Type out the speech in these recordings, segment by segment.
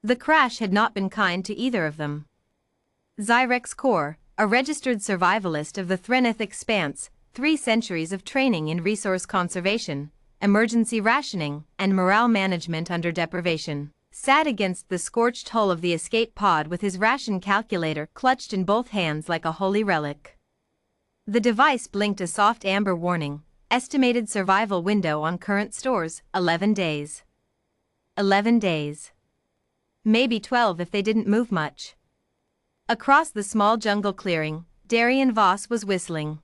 The crash had not been kind to either of them. Zyrex Core, a registered survivalist of the Threneth Expanse, 3 centuries of training in resource conservation, emergency rationing, and morale management under deprivation, sat against the scorched hull of the escape pod with his ration calculator clutched in both hands like a holy relic. The device blinked a soft amber warning, estimated survival window on current stores, 11 days. 11 days. Maybe 12 if they didn't move much. Across the small jungle clearing, Darian Voss was whistling.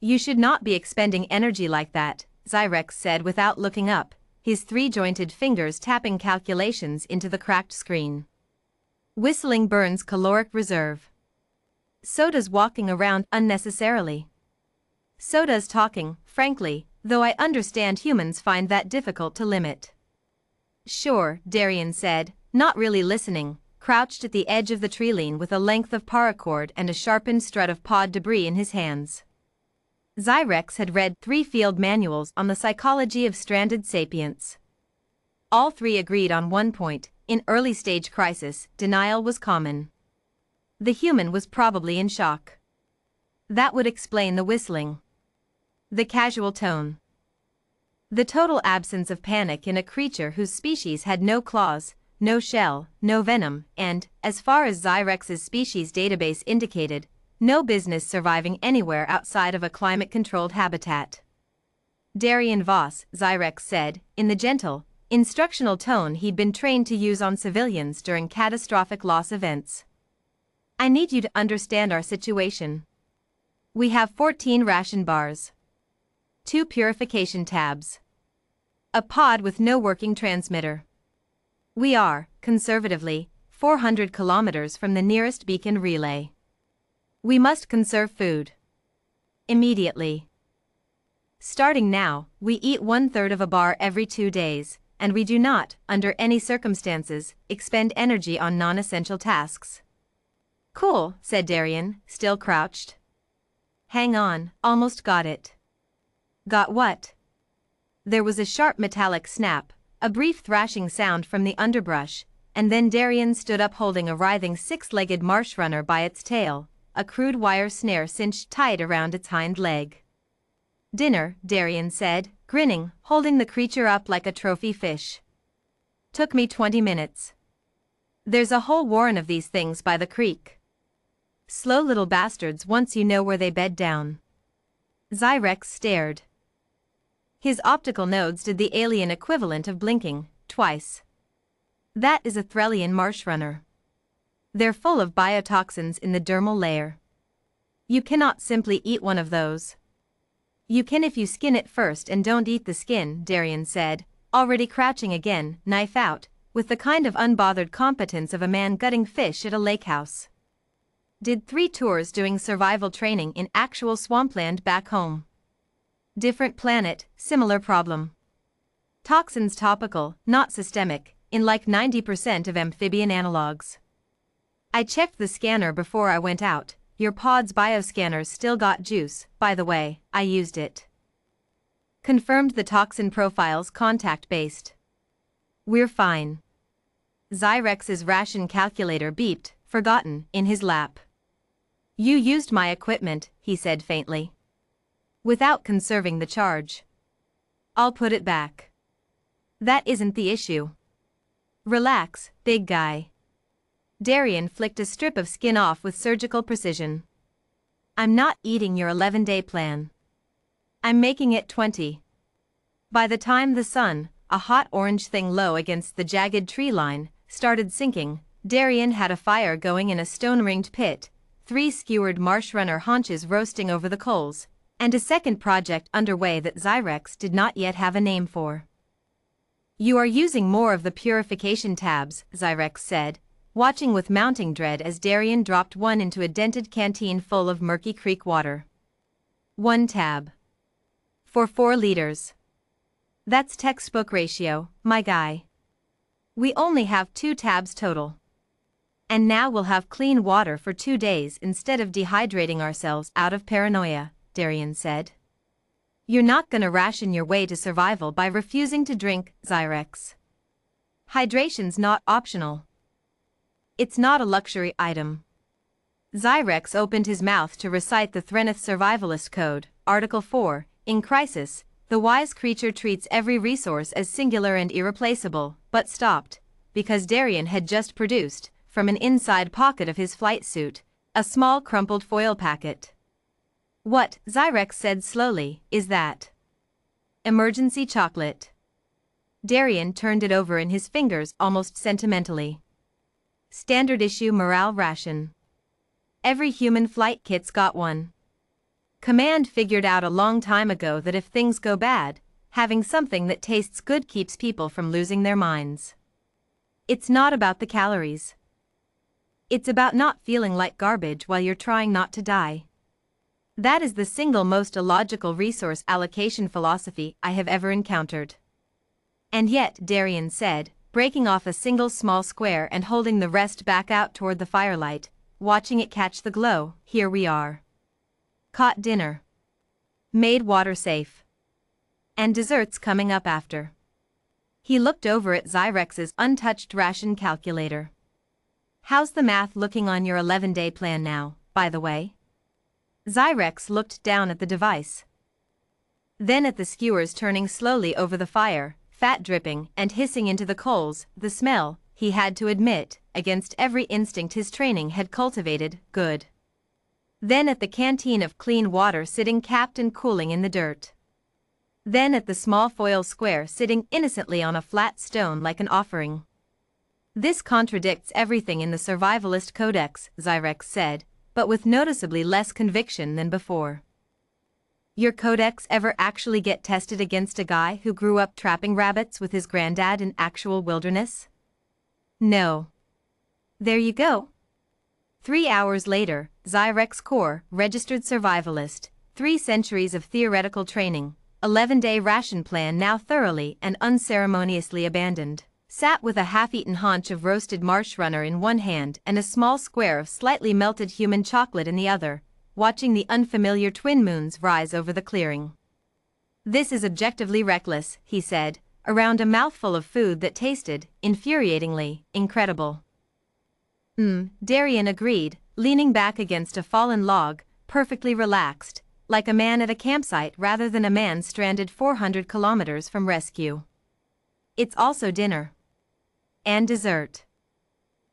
"You should not be expending energy like that," Zyrex said without looking up, his 3-jointed fingers tapping calculations into the cracked screen. "Whistling burns caloric reserve. So does walking around unnecessarily. So does talking, frankly, though I understand humans find that difficult to limit." "Sure," Darian said, not really listening, crouched at the edge of the treeline with a length of paracord and a sharpened strut of pod debris in his hands. Zyrex had read 3 field manuals on the psychology of stranded sapients. All 3 agreed on one point: in early-stage crisis, denial was common. The human was probably in shock. That would explain the whistling. The casual tone. The total absence of panic in a creature whose species had no claws, no shell, no venom, and, as far as Zyrex's species database indicated, no business surviving anywhere outside of a climate-controlled habitat. "Darian Voss," Zyrex said, in the gentle, instructional tone he'd been trained to use on civilians during catastrophic loss events. "I need you to understand our situation. We have 14 ration bars. 2 purification tabs. A pod with no working transmitter. We are, conservatively, 400 kilometers from the nearest beacon relay. We must conserve food. Immediately. Starting now, we eat 1/3 of a bar every 2 days, and we do not, under any circumstances, expend energy on non-essential tasks." "Cool," said Darian, still crouched. "Hang on, almost got it." "Got what?" There was a sharp metallic snap, a brief thrashing sound from the underbrush, and then Darian stood up holding a writhing 6-legged marsh runner by its tail, a crude wire snare cinched tight around its hind leg. "Dinner," Darian said, grinning, holding the creature up like a trophy fish. "Took me 20 minutes. There's a whole warren of these things by the creek. Slow little bastards once you know where they bed down." Zyrex stared. His optical nodes did the alien equivalent of blinking, twice. "That is a Threlian marsh runner. They're full of biotoxins in the dermal layer. You cannot simply eat one of those." "You can if you skin it first and don't eat the skin," Darian said, already crouching again, knife out, with the kind of unbothered competence of a man gutting fish at a lake house. Did 3 tours doing survival training in actual swampland back home. Different planet, similar problem. Toxins topical, not systemic, in like 90% of amphibian analogs. I checked the scanner before I went out. Your pod's bioscanner's still got juice, by the way, I used it. Confirmed the toxin profile's contact-based. We're fine. Zyrex's ration calculator beeped, forgotten, in his lap. "You used my equipment," he said faintly. "Without conserving the charge. I'll put it back. That isn't the issue. Relax, big guy." Darian flicked a strip of skin off with surgical precision. "I'm not eating your 11-day plan. I'm making it 20. By the time the sun, a hot orange thing low against the jagged tree line, started sinking, Darian had a fire going in a stone-ringed pit, 3 skewered marsh runner haunches roasting over the coals, and a second project underway that Zyrex did not yet have a name for. "You are using more of the purification tabs," Zyrex said, watching with mounting dread as Darian dropped one into a dented canteen full of murky creek water. "1 tab. For 4 liters. That's textbook ratio, my guy. We only have 2 tabs total. And now we'll have clean water for 2 days instead of dehydrating ourselves out of paranoia," Darian said. "You're not gonna ration your way to survival by refusing to drink, Zyrex. Hydration's not optional. It's not a luxury item. Zyrex opened his mouth to recite the Threnith Survivalist Code, Article 4, in crisis, the wise creature treats every resource as singular and irreplaceable, but stopped, because Darien had just produced, from an inside pocket of his flight suit, a small crumpled foil packet. What, Zyrex said slowly, is that? Emergency chocolate. Darien turned it over in his fingers almost sentimentally. Standard issue morale ration. Every human flight kit's got one. Command figured out a long time ago that if things go bad, having something that tastes good keeps people from losing their minds. It's not about the calories. It's about not feeling like garbage while you're trying not to die. That is the single most illogical resource allocation philosophy I have ever encountered. And yet, Darien said, breaking off a single small square and holding the rest back out toward the firelight, watching it catch the glow, here we are. Caught dinner. Made water safe. And desserts coming up after. He looked over at Zyrex's untouched ration calculator. How's the math looking on your 11-day plan now, by the way? Zyrex looked down at the device. Then at the skewers turning slowly over the fire, fat dripping and hissing into the coals, the smell, he had to admit, against every instinct his training had cultivated, good. Then at the canteen of clean water sitting capped and cooling in the dirt. Then at the small foil square sitting innocently on a flat stone like an offering. This contradicts everything in the Survivalist Codex, Zyrex said, but with noticeably less conviction than before. Your codex ever actually get tested against a guy who grew up trapping rabbits with his granddad in actual wilderness? No. There you go. 3 hours later, Zyrex Corps, registered survivalist, 3 centuries of theoretical training, 11-day ration plan now thoroughly and unceremoniously abandoned, sat with a half-eaten haunch of roasted marsh runner in one hand and a small square of slightly melted human chocolate in the other, watching the unfamiliar twin moons rise over the clearing. This is objectively reckless, he said, around a mouthful of food that tasted, infuriatingly, incredible. Darien agreed, leaning back against a fallen log, perfectly relaxed, like a man at a campsite rather than a man stranded 400 kilometers from rescue. It's also dinner. And dessert.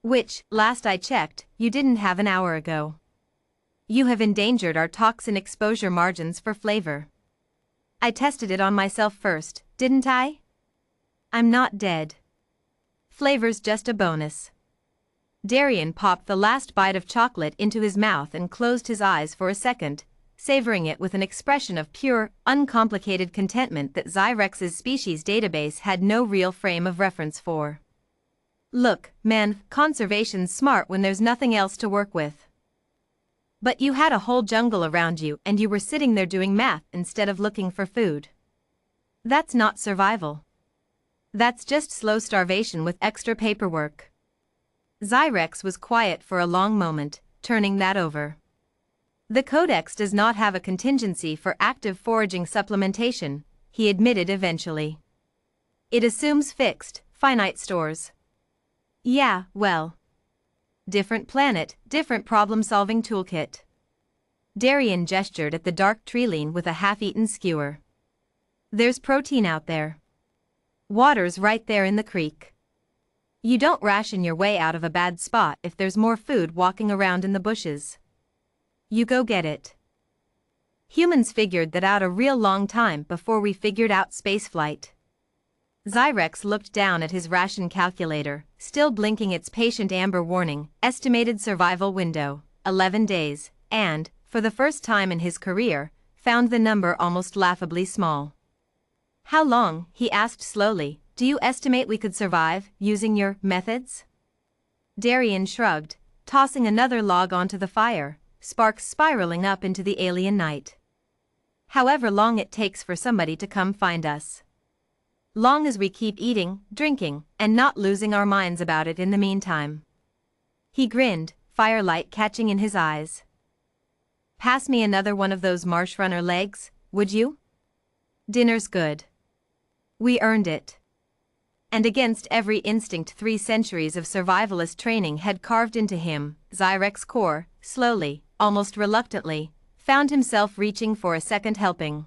Which, last I checked, you didn't have an hour ago. You have endangered our toxin exposure margins for flavor. I tested it on myself first, didn't I? I'm not dead. Flavor's just a bonus. Darien popped the last bite of chocolate into his mouth and closed his eyes for a second, savoring it with an expression of pure, uncomplicated contentment that Zyrex's species database had no real frame of reference for. Look, man, conservation's smart when there's nothing else to work with. But you had a whole jungle around you and you were sitting there doing math instead of looking for food. That's not survival. That's just slow starvation with extra paperwork. Zyrex was quiet for a long moment, turning that over. The Codex does not have a contingency for active foraging supplementation, he admitted eventually. It assumes fixed, finite stores. Yeah, well. Different planet, different problem-solving toolkit. Darien gestured at the dark treeline with a half-eaten skewer. There's protein out there. Water's right there in the creek. You don't ration your way out of a bad spot if there's more food walking around in the bushes. You go get it. Humans figured that out a real long time before we figured out spaceflight. Zyrex looked down at his ration calculator, still blinking its patient amber warning, estimated survival window, 11 days, and, for the first time in his career, found the number almost laughably small. How long, he asked slowly, do you estimate we could survive, using your methods? Darien shrugged, tossing another log onto the fire, sparks spiraling up into the alien night. However long it takes for somebody to come find us. Long as we keep eating, drinking, and not losing our minds about it in the meantime. He grinned, firelight catching in his eyes. Pass me another one of those marsh runner legs, would you? Dinner's good. We earned it. and against every instinct 3 centuries of survivalist training had carved into him, Zyrex's core, slowly, almost reluctantly, found himself reaching for a second helping.